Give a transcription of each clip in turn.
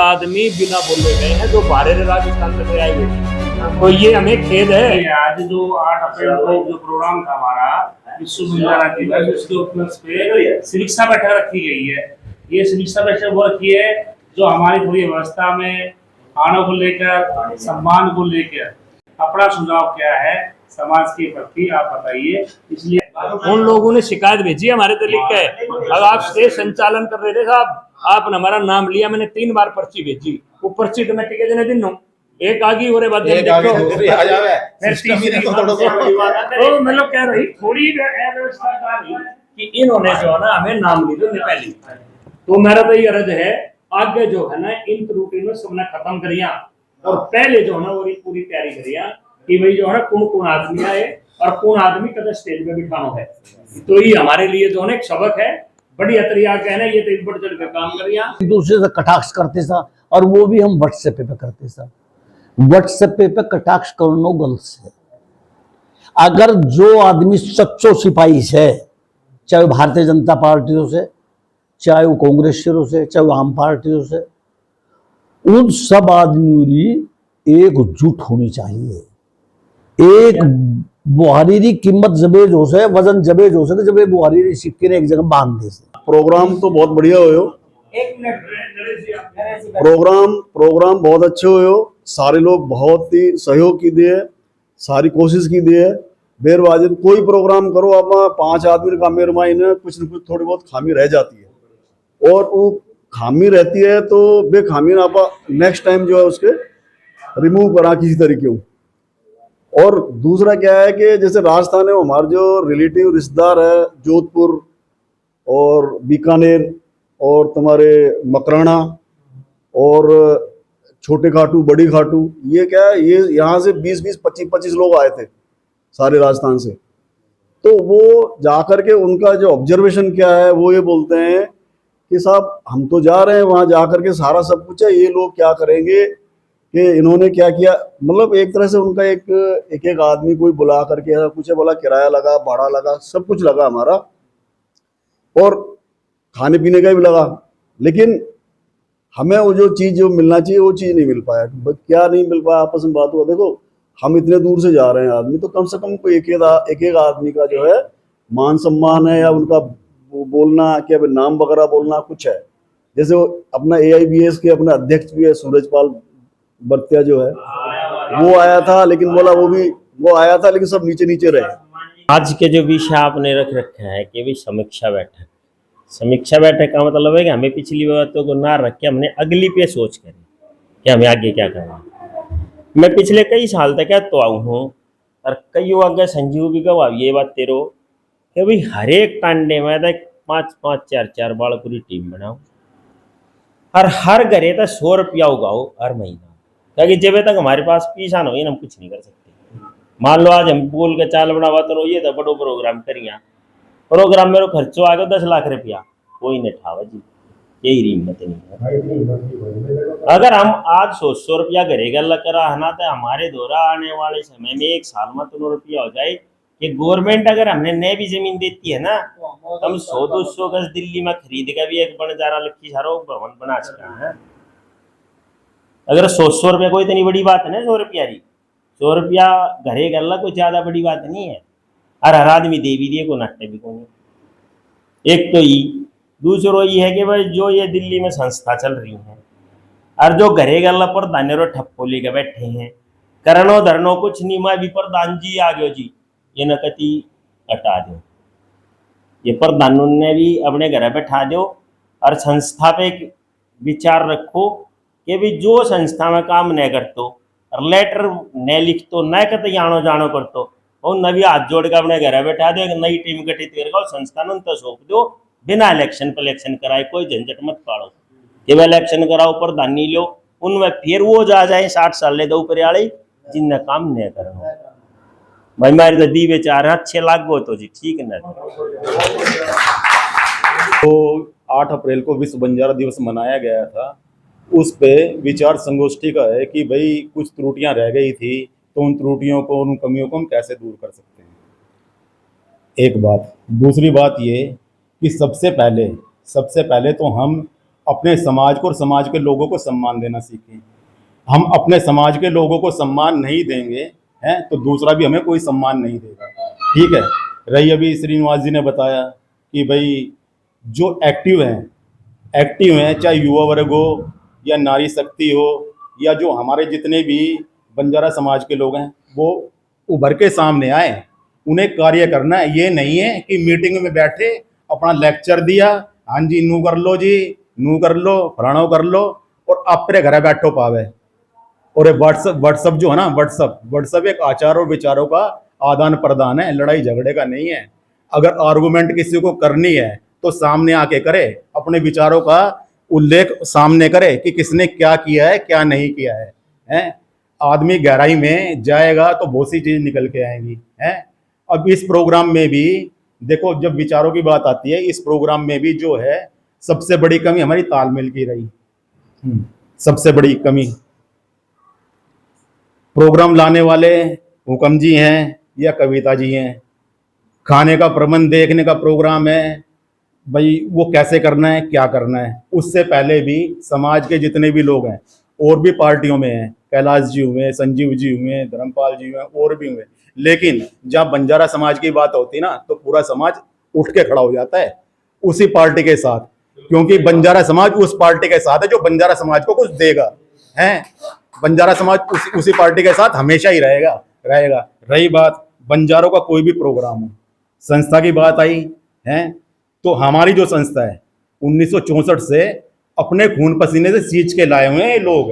आदमी बिना बोले गए हैं जो बाहर राजस्थान से आए हुए हैं, तो ये हमें खेद है। आज जो 8 अप्रैल को जो प्रोग्राम था हमारा विश्व बंजारा दिवस, उसके उपलक्ष्य पे समीक्षा बैठक रखी गई है। ये समीक्षा बैठक वो रखी है जो हमारी पूरी व्यवस्था में खानों को लेकर, सम्मान को लेकर अपना सुझाव क्या है समाज के प्रति आप बताइए। इसलिए उन लोगों ने शिकायत भेजी हमारे तो लिख के, अब आप स्टेज संचालन कर रहे थे साहब, आपने हमारा नाम लिया, मैंने 3 बार पर्ची भेजी, वो पर्ची तो मैं टिके देने दिन हूँ, एक आगे और बाद तो मतलब कह रही थोड़ी अव्यवस्था कि इन्होंने जो है ना हमें नाम ली थी पहले। तो मेरा तो ये अर्ज है आगे जो है ना इन त्रुटि में सबने खत्म करिया और पहले जो है ना वो पूरी तैयारी करिया कि भाई जो है ना कौन कौन आदमी आए और कौन आदमी कदम स्टेज पे बिठाना है। तो ये हमारे लिए जो है ना एक सबक है, बढ़िया तरीका कहना ये तो बढ़ चढ़ कर काम करिया। एक दूसरे से कटाक्ष करते था और वो भी हम व्हाट्सएप पे करते था। व्हाट्सएप पे कटाक्ष करना गलत है। अगर जो आदमी सच्चो सिपाही है, चाहे वो भारतीय जनता पार्टियों से, चाहे वो कांग्रेसियों से, चाहे वो आम पार्टियों से, उन सब आदमियों की एकजुट होनी चाहिए। एक बुहारी कीमत जबे जो से वजन जबे जो से जबे बुहारी सिक्के ने एक जगह बांध दे से। प्रोग्राम तो बहुत बढ़िया हो, प्रोग्राम बहुत अच्छे हो, सारे लोग बहुत ही सहयोग की दिए, सारी कोशिश की दिए। बेरवाजी कोई प्रोग्राम करो आप 5 आदमी का मेरे मायने कुछ न कुछ थोड़ी बहुत खामी रह जाती है और वो खामी रहती है तो बे खामी ना आप नेक्स्ट टाइम जो है उसके रिमूव करा किसी तरीके हो। और दूसरा क्या है कि जैसे राजस्थान है, हमारे जो रिलेटिव रिश्तेदार है जोधपुर और बीकानेर और तुम्हारे मकराना और छोटे खाटू, बड़ी खाटू, ये क्या है, ये यहाँ से 20-20, 25-25 लोग आए थे सारे राजस्थान से। तो वो जाकर के उनका जो ऑब्जर्वेशन क्या है वो ये बोलते हैं कि साहब हम तो जा रहे हैं वहाँ जाकर के सारा सब कुछ है, ये लोग क्या करेंगे कि इन्होंने क्या किया। मतलब एक तरह से उनका एक आदमी कोई बुला करके ऐसा कुछ है, बोला किराया लगा, भाड़ा लगा, सब कुछ लगा हमारा और खाने पीने का भी लगा, लेकिन हमें वो जो चीज़ जो मिलना चाहिए वो चीज़ नहीं मिल पाया। क्या नहीं मिल पाया, आपस में बात हुआ। देखो हम इतने दूर से जा रहे हैं आदमी, तो कम से कम कोई एक आदमी का जो है मान सम्मान है या उनका बोलना क्या नाम वगैरह बोलना कुछ है। जैसे वो अपना AIBS के अपने अध्यक्ष भी है सूरजपाल बर्तिया जो है, वो आया था, लेकिन बोला वो आया था लेकिन सब नीचे नीचे रहे। आज के जो विषय आपने रख रखा है कि भाई समीक्षा बैठक, समीक्षा बैठक का मतलब है कि हमें पिछली बातों को ना रख के हमने अगली पे सोच करें कि हमें आगे क्या करना। मैं पिछले कई साल तक क्या तो आऊ हूँ और कई आगे संजीव भी गवा ये बात तेरो कि भाई हर एक टांडे में तक 5-5, 4-4 बाल पूरी टीम बनाओ और हर घरे तक 100 रुपया उगाओ हर महीना, क्योंकि जब तक हमारे पास पैसा ना हो हम कुछ नहीं कर सकते। मान लो आज हम बोल के चाल बनावा तो ये था बड़ो प्रोग्राम करिया, प्रोग्राम मेरे खर्चो आ गया 10 लाख रुपया, कोई नहीं ठावा जी, यही हिम्मत नहीं है। अगर हम आज 100 रुपया घरे गल करा है ना तो हमारे द्वारा आने वाले समय में 1 साल में 3 रुपया हो जाए कि गवर्नमेंट अगर हमने नई भी जमीन देती है ना तो हम 100-200 गज दिल्ली में खरीद के भी एक बंजारा लक्की सारो भवन बना सका है। अगर 100 रुपया कोई इतनी बड़ी बात है ना, 100 रुपया रही 100 रुपया घरे गल कोई ज्यादा बड़ी बात नहीं है। और हर आदमी दे भी दिए को नट्टे भी को नहीं। एक तो ये दूसरो ये है कि भाई जो ये दिल्ली में संस्था चल रही है और जो घरे गल्ला पर दानेरो ठप्पो लेके बैठे हैं, करनो धरनो कुछ नहीं, मैं भी प्रधान जी आ गयो जी, ये नकती हटा दो, ये प्रधान ने भी अपने घर बैठा दो और संस्था पे विचार रखो कि भी जो संस्था में काम नहीं करतो और लेटर न लिखतो न कत आनो जानो करतो और नवी हाथ जोड़ के अपने घर बैठा दो, एक नई टीम गठित करके संस्था ने तो सौंप दो, बिना इलेक्शन पर इलेक्शन कराए, कोई झंझट मत पाड़ो कि वह इलेक्शन कराओ प्रधान नहीं लो, उनमें फिर वो जा जाए 60 साल ले दो ऊपर आड़े जिनने काम नहीं करना। भाई मारी तो दी बेचारे अच्छे लाग गो तो जी ठीक न। तो 8 अप्रैल को विश्व बंजारा दिवस मनाया गया था, उस पे विचार संगोष्ठी का है कि भाई कुछ त्रुटियां रह गई थी तो उन त्रुटियों को, उन कमियों को हम कैसे दूर कर सकते हैं, एक बात। दूसरी बात ये कि सबसे पहले तो हम अपने समाज को और समाज के लोगों को सम्मान देना सीखें। हम अपने समाज के लोगों को सम्मान नहीं देंगे हैं तो दूसरा भी हमें कोई सम्मान नहीं देगा। ठीक है। रही अभी श्रीनिवास जी ने बताया कि भाई जो एक्टिव हैं चाहे युवा वर्ग हो या नारी शक्ति हो या जो हमारे जितने भी बंजारा समाज के लोग हैं वो उभर के सामने आए, उन्हें कार्य करना है। ये नहीं है कि मीटिंग में बैठे अपना लेक्चर दिया, हाँ जी नू कर लो जी, नू कर लो, फलाना कर लो और अपने घर बैठो पावे। और ये व्हाट्सअप जो है ना, व्हाट्सअप एक आचार और विचारों का आदान प्रदान है, लड़ाई झगड़े का नहीं है। अगर आर्गुमेंट किसी को करनी है तो सामने आके करे, अपने विचारों का उल्लेख सामने करे कि किसने क्या किया है क्या नहीं किया है, हैं? आदमी गहराई में जाएगा तो बहुत सी चीज निकल के आएंगी, हैं? अब इस प्रोग्राम में भी देखो, जब विचारों की बात आती है, इस प्रोग्राम में भी जो है सबसे बड़ी कमी हमारी तालमेल की रही। सबसे बड़ी कमी प्रोग्राम लाने वाले हुकम जी हैं या कविता जी हैं। खाने का प्रबंध देखने का प्रोग्राम है, भाई वो कैसे करना है क्या करना है, उससे पहले भी समाज के जितने भी लोग हैं और भी पार्टियों में हैं, कैलाश जी हुए, संजीव जी हुए, धर्मपाल जी हुए और भी हुए, लेकिन जब बंजारा समाज की बात होती ना तो पूरा समाज उठ के खड़ा हो जाता है उसी पार्टी के साथ, क्योंकि बंजारा समाज उस पार्टी के साथ है जो बंजारा समाज को कुछ देगा, हैं? बंजारा समाज उसी पार्टी के साथ हमेशा ही रहेगा। रही बात बंजारों का कोई भी प्रोग्राम हो, संस्था की बात आई है तो हमारी जो संस्था है 1964 से अपने खून पसीने से सींच के लाए हुए हैं ये लोग,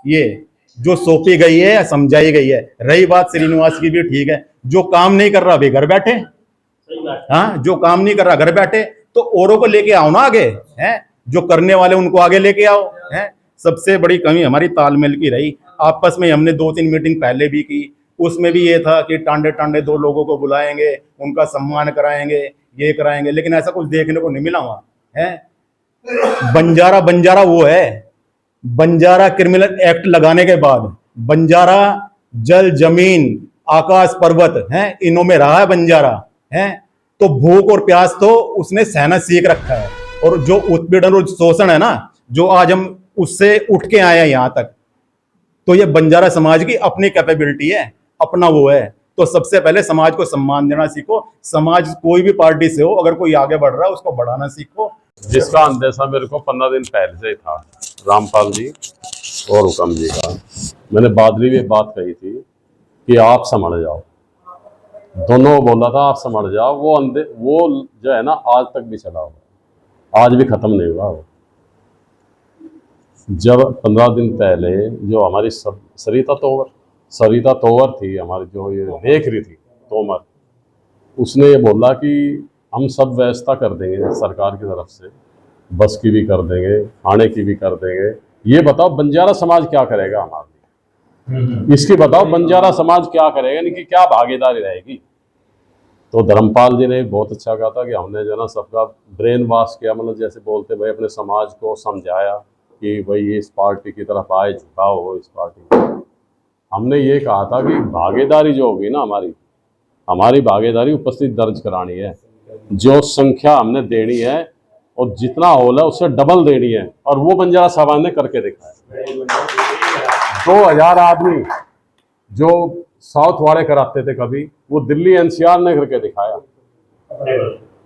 ये जो सौंपी गई है समझाई गई है। रही बात श्रीनिवास की भी ठीक है, जो काम नहीं कर रहा अभी घर बैठे, हाँ जो काम नहीं कर रहा घर बैठे तो औरों को लेके आओ ना आगे, हैं? जो करने वाले उनको आगे लेके आओ, हैं? सबसे बड़ी कमी हमारी तालमेल की रही। आपस में हमने 2-3 मीटिंग पहले भी की, उसमें भी ये था कि टांडे दो लोगों को बुलाएंगे, उनका सम्मान कराएंगे, ये कराएंगे, लेकिन ऐसा कुछ देखने को नहीं मिला वहां, है? बंजारा वो है, बंजारा क्रिमिनल एक्ट लगाने के बाद बंजारा जल जमीन आकाश पर्वत है इनों में रहा है बंजारा, है? तो भूख और प्यास तो उसने सहना सीख रखा है, और जो उत्पीड़न और शोषण है ना, जो आज हम उससे उठ के आए हैं यहाँ तक, तो ये बंजारा समाज की अपनी कैपेबिलिटी है, अपना वो है। तो सबसे पहले समाज को सम्मान देना सीखो। समाज कोई भी पार्टी से हो, अगर कोई आगे बढ़ रहा है उसको बढ़ाना सीखो। जिसका अंदेशा मेरे को 15 दिन पहले से ही था, रामपाल जी और हुकम जी का। मैंने बादली में बात कही थी कि आप संभल जाओ, दोनों बोला था आप संभल जाओ। वो जो है ना आज तक भी चला हुआ, आज भी खत्म नहीं हुआ वो। जब 15 दिन पहले जो हमारी सरिता तोवर थी, हमारी जो ये देख रही थी तोमर, उसने ये बोला कि हम सब व्यवस्था कर देंगे सरकार की तरफ से, बस की भी कर देंगे, खाने की भी कर देंगे। ये बताओ बंजारा समाज क्या करेगा हमारे लिए, इसकी बताओ बंजारा समाज क्या करेगा, इनकी क्या भागीदारी रहेगी। तो धर्मपाल जी ने बहुत अच्छा कहा था कि हमने जो ना सबका ब्रेन वॉश किया, मतलब जैसे बोलते भाई अपने समाज को समझाया कि भाई इस पार्टी की तरफ आए, झुकाओ हो इस पार्टी की। हमने ये कहा था कि भागीदारी जो होगी ना हमारी भागीदारी उपस्थित दर्ज करानी है, जो संख्या हमने देनी है और जितना हॉल है उससे डबल देनी है, और वो बंजारा समाज ने करके दिखाया। 2000 आदमी जो साउथ वाले कराते थे कभी, वो दिल्ली एनसीआर ने करके दिखाया,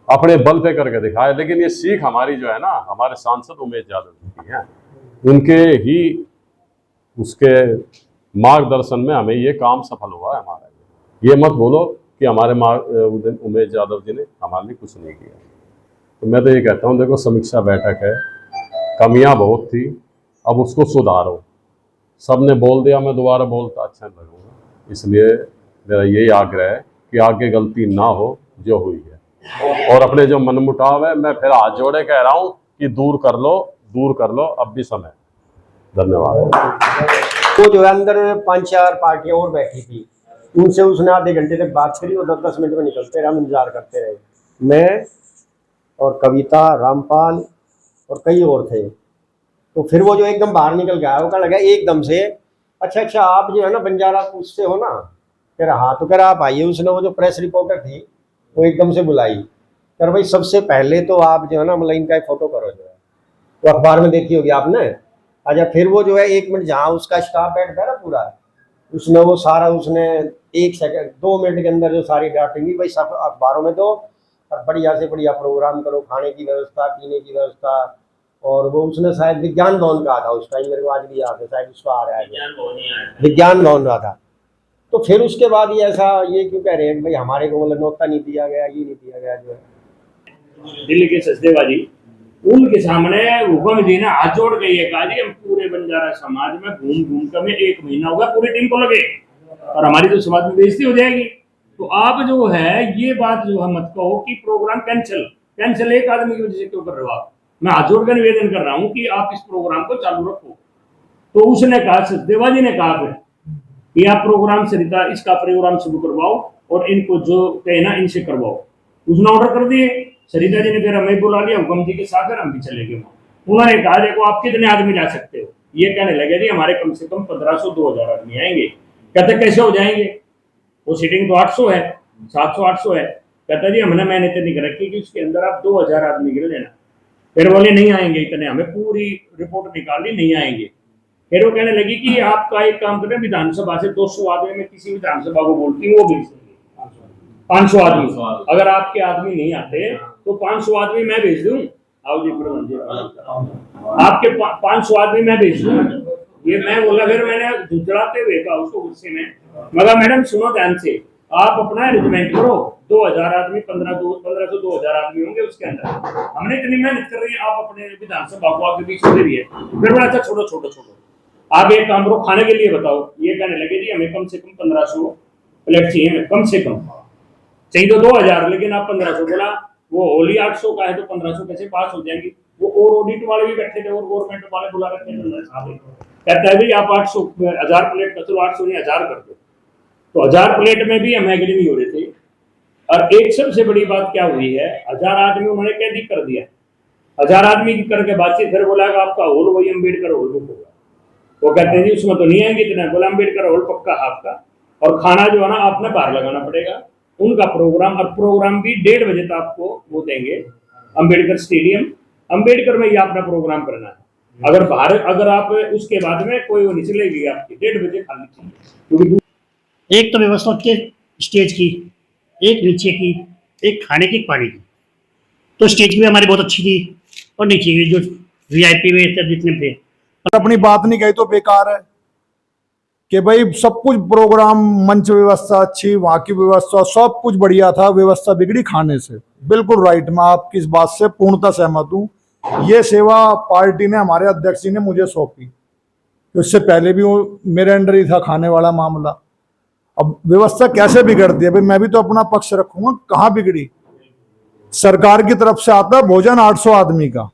अपने बल पे करके दिखाया। लेकिन ये सीख हमारी जो है ना, हमारे सांसद उमेश यादव जी की है, उनके ही उसके मार्गदर्शन में हमें ये काम सफल हुआ है हमारा। ये मत बोलो कि हमारे उमेश यादव जी ने हमारे लिए कुछ नहीं किया। तो मैं तो ये कहता हूँ, देखो समीक्षा बैठक है, कमियां बहुत थी, अब उसको सुधारो। सबने बोल दिया, मैं दोबारा बोलता अच्छा नहीं लगूंगा, इसलिए मेरा यही आग्रह है कि आगे गलती ना हो जो हुई है, और अपने जो मनमुटाव है मैं फिर हाथ जोड़े कह रहा हूँ कि दूर कर लो, अब भी समय। धन्यवाद। वो जो है अंदर 5-4 पार्टियां और बैठी थी, उनसे उसने आधे घंटे तक बात करी और 10-10 मिनट में निकलते रहे, हम इंतजार करते रहे, मैं और कविता, रामपाल और कई और थे। तो फिर वो जो एकदम बाहर निकल गया, वो कहने लगा एकदम से, अच्छा आप जो है ना बंजारा उससे हो ना, कह रहा हाँ, तो कह रहा आप आइए। उसने वो जो प्रेस रिपोर्टर थी वो एकदम से बुलाई, कह भाई सबसे पहले तो आप जो है ना मतलब इनका एक फोटो करो जो है। वो अखबार में देखी होगी आपने। अच्छा, फिर वो जो है 1 मिनट जहाँ उसका स्टाफ बैठता है ना पूरा, उसमें वो सारा उसने 1 सेकंड 2 मिनट के अंदर जो सारी डाटेंगी भाई सब अखबारों में दो, और बढ़िया से बढ़िया प्रोग्राम करो, खाने की व्यवस्था, पीने की व्यवस्था। और वो उसने शायद विज्ञान भवन कहा था उस टाइम, मेरे को आज भी याद है, शायद उसका आ रहा है विज्ञान भवन रहा था। तो फिर उसके बाद ये ऐसा ये क्यों कह रहे हैं कि भाई हमारे को मतलब न्योता नहीं दिया गया, ये नहीं दिया गया जो है। दिल्ली के सचदेवा जी, उनके सामने हुक्म जी ने हाथ जोड़ के ये कहा जी हम पूरे बंजारा समाज में घूम घूम कर में 1 महीना होगा पूरी टीम को लगे और हमारी तो समाज में बेइज्जती हो जाएगी। तो आप जो है ये बात जो है मत कहो कि प्रोग्राम कैंसिल एक आदमी की वजह से क्यों कर रहे हो आप। मैं हाथ जोड़ कर निवेदन कर रहा हूँ कि आप इस प्रोग्राम को चालू रखो। तो उसने कहा, सचदेवा जी ने कहा फिर कि आप प्रोग्राम सरिता इसका प्रोग्राम शुरू करवाओ और इनको जो कहना इनसे करवाओ। उसने ऑर्डर कर दिए। सरिता जी ने फिर हमें बुला लिया हुक्म जी के साथ, फिर हम भी चले गए। उन्होंने कहा देखो आप कितने आदमी ला सकते हो। ये कहने लगे जी हमारे कम से कम 1500-2000 आदमी आएंगे। कहते कैसे हो जाएंगे, वो सीटिंग तो 800 है, 700-800 है। कहता जी हमने मेहनत नहीं कर रखी कि उसके अंदर आप 2000 आदमी गिर लेना। फिर बोले नहीं आएंगे इतने, हमें पूरी रिपोर्ट निकाली, नहीं आएंगे। फिर वो कहने लगी कि आपका एक काम करें, विधानसभा से 200 आदमी में किसी विधानसभा को बोलती हूँ वो भेज देंगे 500 आदमी। अगर आपके आदमी नहीं आते तो 500 आदमी मैं भेज दूं। आओ जी प्रधान जी, आपके 500 आदमी मैं भेज दूं। ये मैं बोला, फिर मैंने गुजराते हुए कहा उसको गुस्से में, मगर मैडम सुनो ध्यान से, आप अपना अरेंजमेंट करो, 2000 आदमी 1500-2000 आदमी होंगे उसके अंदर। हमने इतनी मेहनत कर रही है, आप अपने विधानसभा को आगे बीच दे रही है। फिर बोला अच्छा छोड़ो, आप एक काम करो, खाने के लिए बताओ। ये कहने लगे जी हमें कम से कम 1500 प्लेट चाहिए, कम से कम चाहिए तो 2000, लेकिन आप 1500 बोला। वो होली 800 का है तो 1500 कैसे पास हो जाएंगी। वो और ऑडिट वाले भी बैठे थे और गवर्नमेंट वाले बुला रखे थे। कहता है भाई आप 1000 प्लेट का, चलो 800 नहीं 1000 कर दो। तो 1000 प्लेट में भी हम एग्री नहीं हो रहे थे। और एक सबसे बड़ी बात क्या हुई है, 1000 आदमी उन्होंने कैदी कर दिया। 1000 आदमी की करके बातचीत, फिर बोला आपका हॉल वही अम्बेडकर हॉल बुक होगा। वो कहते हैं जी उसमें तो नहीं आएंगे इतना। बोला अम्बेडकर हॉल पक्का आपका, और खाना जो है ना आपने बाहर लगाना पड़ेगा। उनका प्रोग्राम, और प्रोग्राम भी 1:30 बजे तक आपको वो देंगे अम्बेडकर स्टेडियम, अम्बेडकर में ही आपका प्रोग्राम करना है। अगर बाहर, अगर आप उसके बाद में कोई वो नहीं चलेगी आपकी, 1:30 बजे खाली चाहिए। एक तो व्यवस्था के स्टेज की, एक नीचे की, एक खाने की, एक पानी की। तो स्टेज भी हमारी बहुत अच्छी थी, और नीचे की जो VIP में जितने थे। अपनी बात नहीं कही तो बेकार है कि भाई सब कुछ प्रोग्राम, मंच व्यवस्था अच्छी, वहाँ की व्यवस्था सब कुछ बढ़िया था, व्यवस्था बिगड़ी खाने से। बिल्कुल राइट, मैं आपकी इस बात से पूर्णतः सहमत हूँ। ये सेवा पार्टी ने, हमारे अध्यक्ष जी ने मुझे सौंपी, इससे पहले भी वो मेरे अंडर ही था खाने वाला मामला। अब व्यवस्था कैसे बिगड़ती है भाई, मैं भी तो अपना पक्ष रखूंगा। कहाँ बिगड़ी, सरकार की तरफ से आता है भोजन 800 आदमी का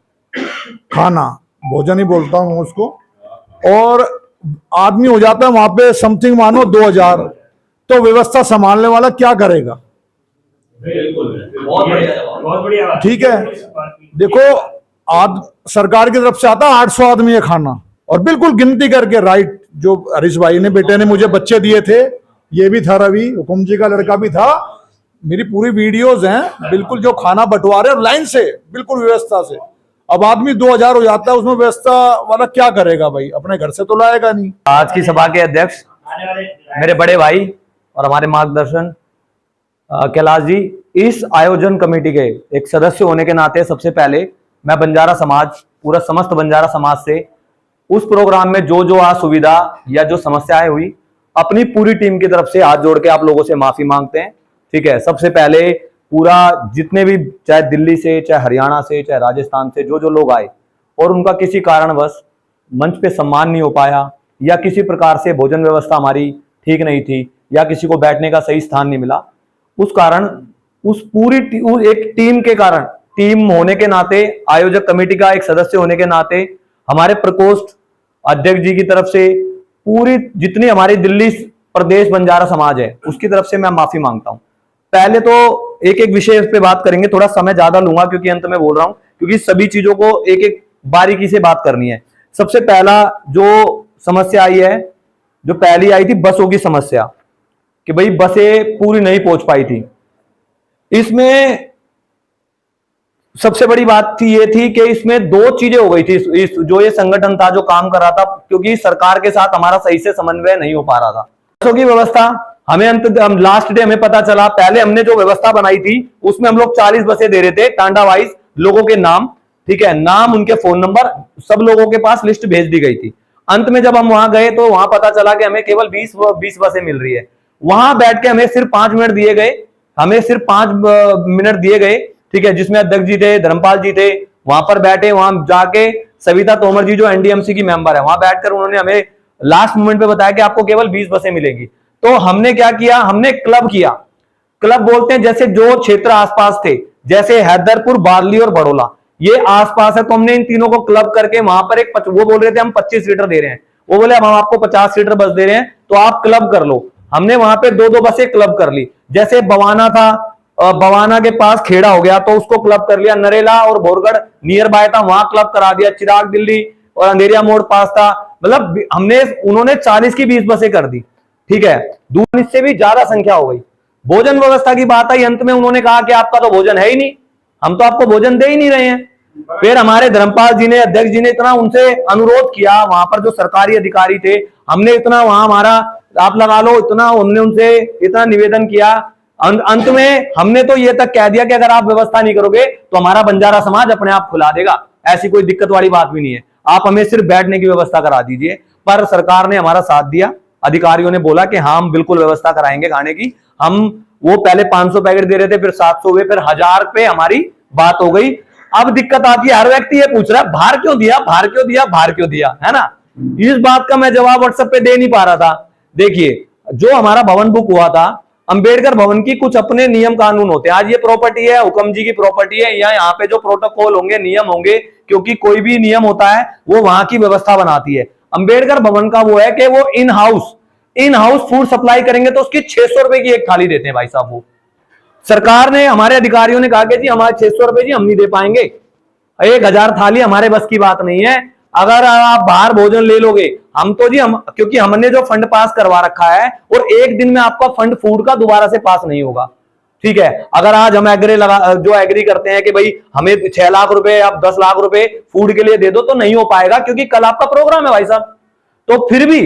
खाना, भोजन ही बोलता हूँ उसको, और आदमी हो जाता है वहां पे समथिंग मानो 2000। तो व्यवस्था संभालने वाला क्या करेगा। बहुत बढ़िया। ठीक है, देखो सरकार की तरफ से आता है 800 आदमी है खाना, और बिल्कुल गिनती करके, राइट, जो हरीश भाई ने बेटे ने मुझे बच्चे दिए थे, ये भी था रवि हुकुम जी का लड़का भी था, मेरी पूरी वीडियोज हैं, बिल्कुल जो खाना बंटवारे और लाइन से, बिल्कुल व्यवस्था से। अब आदमी 2000 हो जाता है, उसमें व्यवस्था वाला क्या करेगा भाई, अपने घर से तो लाएगा नहीं। आज की सभा के अध्यक्ष मेरे बड़े भाई और हमारे मार्गदर्शन कैलाश जी, इस आयोजन कमेटी के एक सदस्य होने के नाते सबसे पहले मैं बंजारा समाज, पूरा समस्त बंजारा समाज से उस प्रोग्राम में जो जो असुविधा या जो समस्याएं हुई, अपनी पूरी टीम की तरफ से हाथ जोड़ के आप लोगों से माफी मांगते हैं। ठीक है, सबसे पहले पूरा जितने भी, चाहे दिल्ली से, चाहे हरियाणा से, चाहे राजस्थान से जो जो लोग आए और उनका किसी कारणवश मंच पे सम्मान नहीं हो पाया, या किसी प्रकार से भोजन व्यवस्था हमारी ठीक नहीं थी, या किसी को बैठने का सही स्थान नहीं मिला, उस कारण उस पूरी एक टीम के कारण, टीम होने के नाते, आयोजक कमेटी का एक सदस्य होने के नाते, हमारे प्रकोष्ठ अध्यक्ष जी की तरफ से पूरी जितनी हमारी दिल्ली प्रदेश बंजारा समाज है उसकी तरफ से मैं माफी मांगता हूं। पहले तो एक एक विषय पे बात करेंगे, थोड़ा समय ज्यादा लूंगा क्योंकि अंत में बोल रहा हूं, क्योंकि सभी चीजों को एक एक बारीकी से बात करनी है। सबसे पहला जो समस्या आई है, जो पहली आई थी बसों की समस्या, कि भाई बसें पूरी नहीं पहुंच पाई थी। इसमें सबसे बड़ी बात थी ये थी कि इसमें दो चीजें हो गई थी। इस जो ये संगठन था जो काम कर रहा था, क्योंकि सरकार के साथ हमारा सही से समन्वय नहीं हो पा रहा था। बसों की व्यवस्था हमें लास्ट डे हमें पता चला, पहले हमने जो व्यवस्था बनाई थी उसमें हम लोग 40 बसें दे रहे थे, टांडा वाइज लोगों के नाम, ठीक है, नाम, उनके फोन नंबर, सब लोगों के पास लिस्ट भेज दी गई थी। अंत में जब हम वहां गए तो वहां पता चला कि हमें केवल 20 बसें मिल रही है। वहां बैठ के हमें सिर्फ 5 मिनट दिए गए, ठीक है, जिसमें अध्यक्ष जी थे, धर्मपाल जी थे, वहां पर बैठे, वहां जाके सविता तोमर जी जो एनडीएमसी की मेंबर है, वहां बैठकर उन्होंने हमें लास्ट मोमेंट पे बताया कि आपको केवल 20 बसें मिलेगी। तो हमने क्या किया, हमने क्लब किया। क्लब बोलते हैं जैसे जो क्षेत्र आसपास थे, जैसे हैदरपुर, बारली और बड़ोला, ये आसपास है, तो हमने इन तीनों को क्लब करके वहां पर वो बोल रहे थे हम 25 सीटर दे रहे हैं, वो बोले हम आपको 50 सीटर बस दे रहे हैं, तो आप क्लब कर लो। हमने वहां पे 2-2 बसें क्लब कर ली। जैसे बवाना था, बवाना के पास खेड़ा हो गया तो उसको क्लब कर लिया, नरेला और बोरगढ़ नियर बाय था, वहां क्लब करा दिया, चिराग दिल्ली और अंधेरिया मोड़ पास था, मतलब उन्होंने 40 की 20 बसें कर दी, ठीक है, दूर इससे भी ज्यादा संख्या हो गई। भोजन व्यवस्था की बात आई, अंत में उन्होंने कहा कि आपका तो भोजन है ही नहीं, हम तो आपको भोजन दे ही नहीं रहे हैं। फिर हमारे धर्मपाल जी ने, अध्यक्ष जी ने इतना उनसे अनुरोध किया, वहां पर जो सरकारी अधिकारी थे, हमने इतना वहां हमारा आप लगा लो, इतना हमने उनसे इतना निवेदन किया, अंत में हमने तो ये तक कह दिया कि अगर आप व्यवस्था नहीं करोगे तो हमारा बंजारा समाज अपने आप खुला देगा, ऐसी कोई दिक्कत वाली बात भी नहीं है, आप हमें सिर्फ बैठने की व्यवस्था करा दीजिए। पर सरकार ने हमारा साथ दिया, अधिकारियों ने बोला कि हाँ हम बिल्कुल व्यवस्था कराएंगे खाने की। हम वो पहले 500 पैकेट दे रहे थे, फिर 700 हुए, फिर 1000 पे हमारी बात हो गई। अब दिक्कत आती है, हर व्यक्ति ये पूछ रहा है बाहर क्यों दिया, बाहर क्यों दिया, बाहर क्यों दिया, है ना। इस बात का मैं जवाब व्हाट्सएप पे दे नहीं पा रहा था। देखिए, जो हमारा भवन बुक हुआ था, अंबेडकर भवन की कुछ अपने नियम कानून होते हैं। आज ये प्रॉपर्टी है, हुक्म जी की प्रॉपर्टी है, या यहाँ पे जो प्रोटोकॉल होंगे, नियम होंगे, क्योंकि कोई भी नियम होता है वो वहां की व्यवस्था बनाती है। अंबेडकर भवन का वो है कि वो इन हाउस फूड सप्लाई करेंगे तो उसकी 600 रुपए की एक थाली देते हैं भाई साहब। वो सरकार ने, हमारे अधिकारियों ने कहा कि जी हमारे 600 रुपए जी हम नहीं दे पाएंगे, 1000 थाली हमारे बस की बात नहीं है, अगर आप बाहर भोजन ले लोगे हम तो जी क्योंकि हमने जो फंड पास करवा रखा है, और एक दिन में आपका फंड फूड का दोबारा से पास नहीं होगा, ठीक है। अगर आज हम एग्री करते हैं कि भाई हमें 6 लाख रुपए, आप 10 लाख रुपए फूड के लिए दे दो, तो नहीं हो पाएगा, क्योंकि कल आपका प्रोग्राम है भाई साहब। तो फिर भी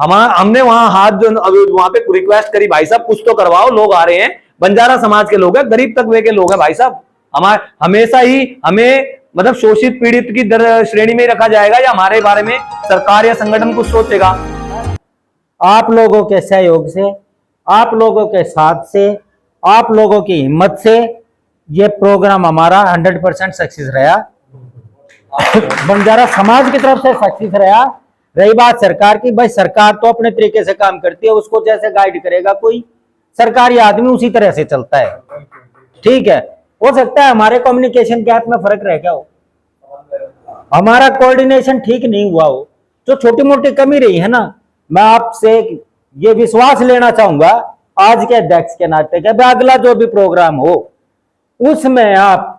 हमने वहां पे रिक्वेस्ट करी, भाई साहब कुछ तो करवाओ, लोग आ रहे हैं, बंजारा समाज के लोग हैं, गरीब तबके के लोग हैं भाई साहब, हमेशा ही हमें मतलब शोषित पीड़ित की श्रेणी में रखा जाएगा, या हमारे बारे में सरकार या संगठन कुछ सोचेगा। आप लोगों के सहयोग से, आप लोगों के साथ से, आप लोगों की हिम्मत से ये प्रोग्राम हमारा 100% सक्सेस रहा। बंजारा समाज की तरफ से सक्सेस रहा। रही बात सरकार की, भाई सरकार तो अपने तरीके से काम करती है, उसको जैसे गाइड करेगा कोई सरकारी आदमी उसी तरह से चलता है, ठीक है। हो सकता है हमारे कम्युनिकेशन गैप में फर्क रह गया हो, हमारा कोऑर्डिनेशन ठीक नहीं हुआ हो, जो छोटी मोटी कमी रही है ना, मैं आपसे ये विश्वास लेना चाहूंगा आज के अध्यक्ष के नाते कि अगला जो भी प्रोग्राम हो उसमें आप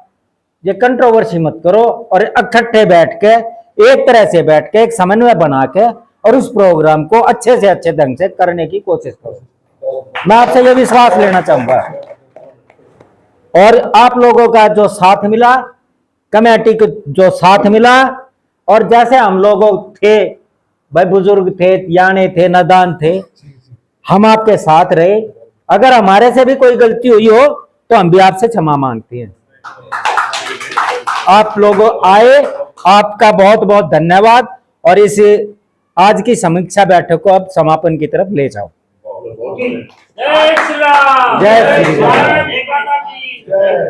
ये कंट्रोवर्सी मत करो, और इकट्ठे बैठ के, एक तरह से बैठ के, एक समन्वय बना के, और उस प्रोग्राम को अच्छे से अच्छे ढंग से करने की कोशिश करो। मैं आपसे ये विश्वास लेना चाहूंगा। और आप लोगों का जो साथ मिला, कमेटी को जो साथ मिला, और जैसे हम लोगों थे, भाई बुजुर्ग थे, याने थे, नादान थे, हम आपके साथ रहे। अगर हमारे से भी कोई गलती हुई हो तो हम भी आपसे क्षमा मांगते हैं। आप लोग आए, आपका बहुत बहुत धन्यवाद। और इस आज की समीक्षा बैठक को अब समापन की तरफ ले जाओ। जय श्री राम, जय श्री राम।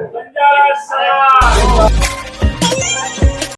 बंजारा समाज।